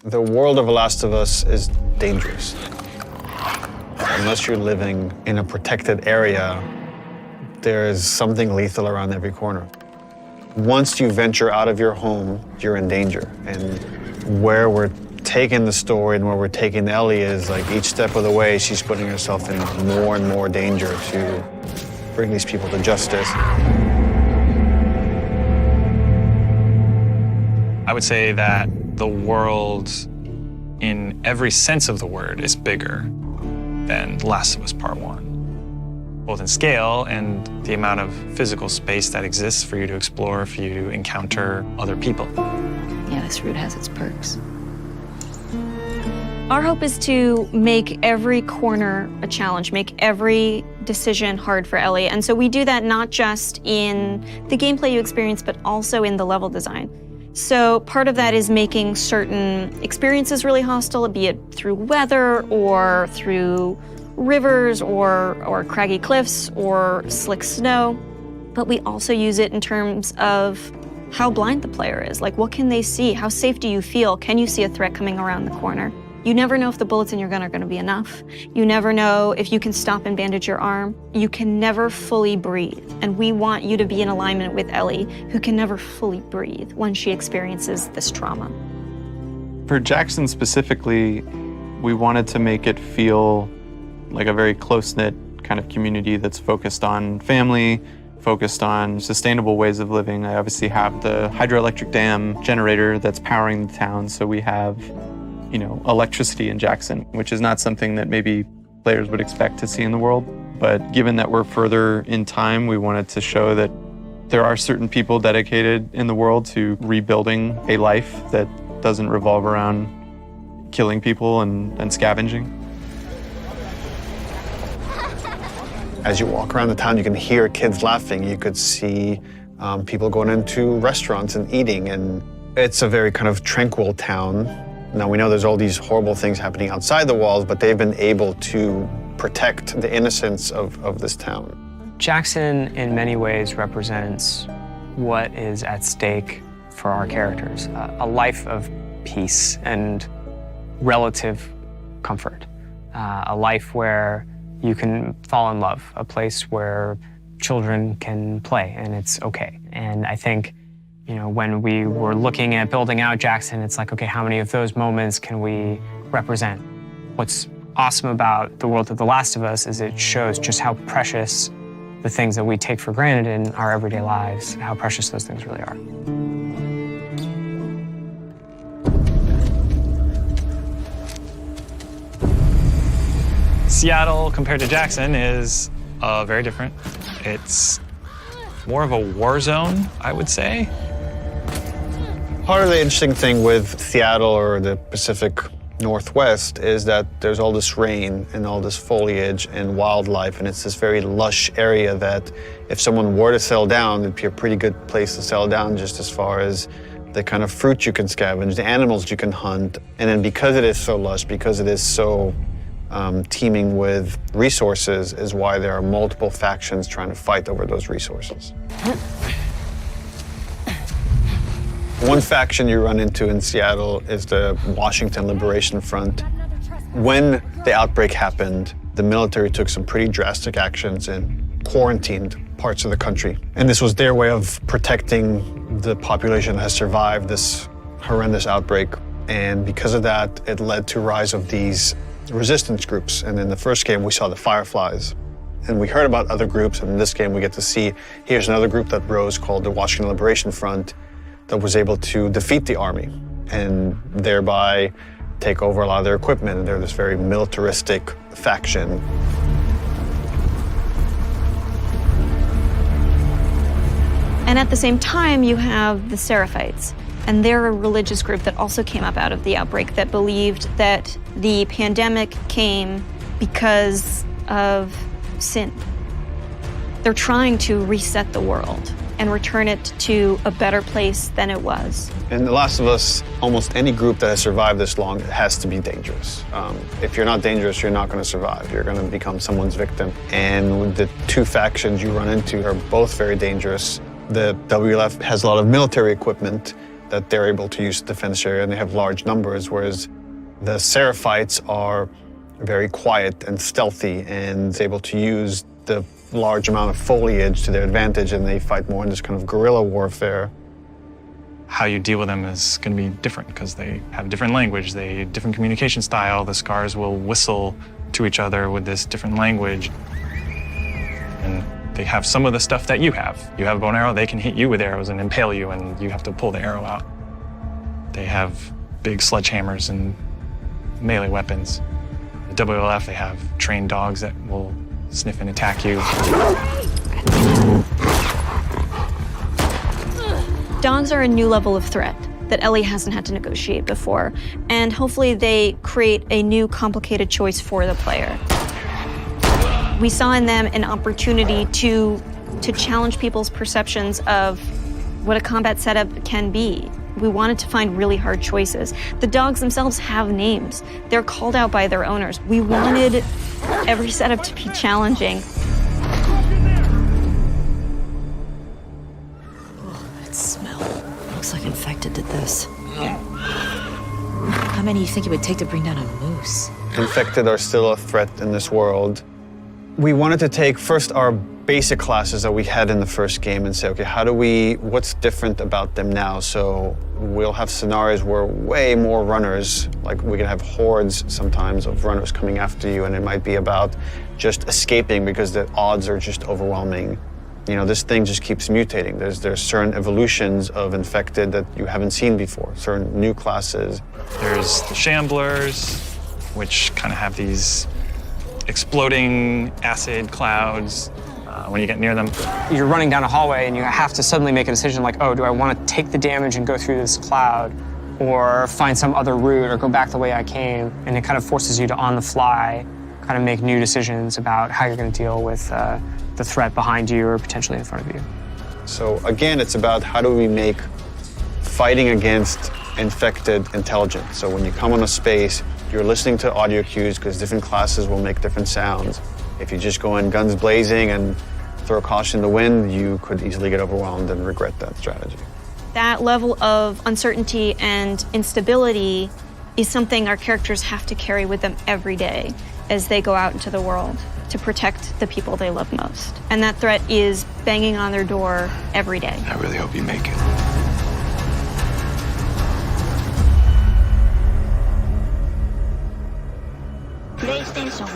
The world of The Last of Us is dangerous. Unless you're living in a protected area, there is something lethal around every corner. Once you venture out of your home, you're in danger. And where we're taking the story and where we're taking Ellie is like each step of the way, she's putting herself in more and more danger to bring these people to justice. I would say that the world, in every sense of the word, is bigger than The Last of Us Part 1. Both in scale and the amount of physical space that exists for you to explore, for you to encounter other people. Yeah, this route has its perks. Our hope is to make every corner a challenge, make every decision hard for Ellie. And so we do that not just in the gameplay you experience, but also in the level design. So part of that is making certain experiences really hostile, be it through weather or through rivers or craggy cliffs or slick snow. But we also use it in terms of how blind the player is. Like, what can they see? How safe do you feel? Can you see a threat coming around the corner? You never know if the bullets in your gun are going to be enough. You never know if you can stop and bandage your arm. You can never fully breathe. And we want you to be in alignment with Ellie, who can never fully breathe when she experiences this trauma. For Jackson specifically, we wanted to make it feel like a very close-knit kind of community that's focused on family, focused on sustainable ways of living. I obviously have the hydroelectric dam generator that's powering the town, so we have, you know, electricity in Jackson, which is not something that maybe players would expect to see in the world. But given that we're further in time, we wanted to show that there are certain people dedicated in the world to rebuilding a life that doesn't revolve around killing people and scavenging. As you walk around the town, you can hear kids laughing. You could see people going into restaurants and eating. And it's a very kind of tranquil town. Now, we know there's all these horrible things happening outside the walls, but they've been able to protect the innocence of this town. Jackson, in many ways, represents what is at stake for our characters, a life of peace and relative comfort, a life where you can fall in love, a place where children can play and it's okay. And I think, you know, when we were looking at building out Jackson, it's like, okay, how many of those moments can we represent? What's awesome about the world of The Last of Us is it shows just how precious the things that we take for granted in our everyday lives, how precious those things really are. Seattle, compared to Jackson, is very different. It's more of a war zone, I would say. Part of the interesting thing with Seattle or the Pacific Northwest is that there's all this rain and all this foliage and wildlife, and it's this very lush area that if someone were to settle down, it'd be a pretty good place to settle down, just as far as the kind of fruit you can scavenge, the animals you can hunt. And then because it is so lush, because it is so teeming with resources, is why there are multiple factions trying to fight over those resources. One faction you run into in Seattle is the Washington Liberation Front. When the outbreak happened, the military took some pretty drastic actions and quarantined parts of the country. And this was their way of protecting the population that has survived this horrendous outbreak. And because of that, it led to rise of these resistance groups. And in the first game, we saw the Fireflies. And we heard about other groups, and in this game we get to see, here's another group that rose called the Washington Liberation Front, that was able to defeat the army and thereby take over a lot of their equipment. And they're this very militaristic faction. And at the same time, you have the Seraphites. And they're a religious group that also came up out of the outbreak that believed that the pandemic came because of sin. They're trying to reset the world and return it to a better place than it was. In The Last of Us, almost any group that has survived this long has to be dangerous. If you're not dangerous, you're not going to survive. You're going to become someone's victim. And the two factions you run into are both very dangerous. The WLF has a lot of military equipment, that they're able to use the defense area, and they have large numbers, whereas the Seraphites are very quiet and stealthy and able to use the large amount of foliage to their advantage, and they fight more in this kind of guerrilla warfare. How you deal with them is going to be different because they have a different language, they have different communication style. The scars will whistle to each other with this different language. And they have some of the stuff that you have. You have a bow and arrow, they can hit you with arrows and impale you, and you have to pull the arrow out. They have big sledgehammers and melee weapons. The WLF, they have trained dogs that will sniff and attack you. Dogs are a new level of threat that Ellie hasn't had to negotiate before, and hopefully they create a new complicated choice for the player. We saw in them an opportunity to challenge people's perceptions of what a combat setup can be. We wanted to find really hard choices. The dogs themselves have names. They're called out by their owners. We wanted every setup to be challenging. That smell. Looks like Infected did this. How many do you think it would take to bring down a moose? Infected are still a threat in this world. We wanted to take first our basic classes that we had in the first game and say, okay, what's different about them now? So we'll have scenarios where way more runners, like we can have hordes sometimes of runners coming after you, and it might be about just escaping because the odds are just overwhelming. You know, this thing just keeps mutating. There's certain evolutions of Infected that you haven't seen before, certain new classes. There's the Shamblers, which kind of have these exploding acid clouds when you get near them. You're running down a hallway and you have to suddenly make a decision like, oh, do I want to take the damage and go through this cloud or find some other route or go back the way I came? And it kind of forces you to, on the fly, kind of make new decisions about how you're going to deal with the threat behind you or potentially in front of you. So again, it's about how do we make fighting against Infected intelligent. So when you come on a space, you're listening to audio cues because different classes will make different sounds. If you just go in guns blazing and throw caution in the wind, you could easily get overwhelmed and regret that strategy. That level of uncertainty and instability is something our characters have to carry with them every day as they go out into the world to protect the people they love most. And that threat is banging on their door every day. I really hope you make it. PlayStation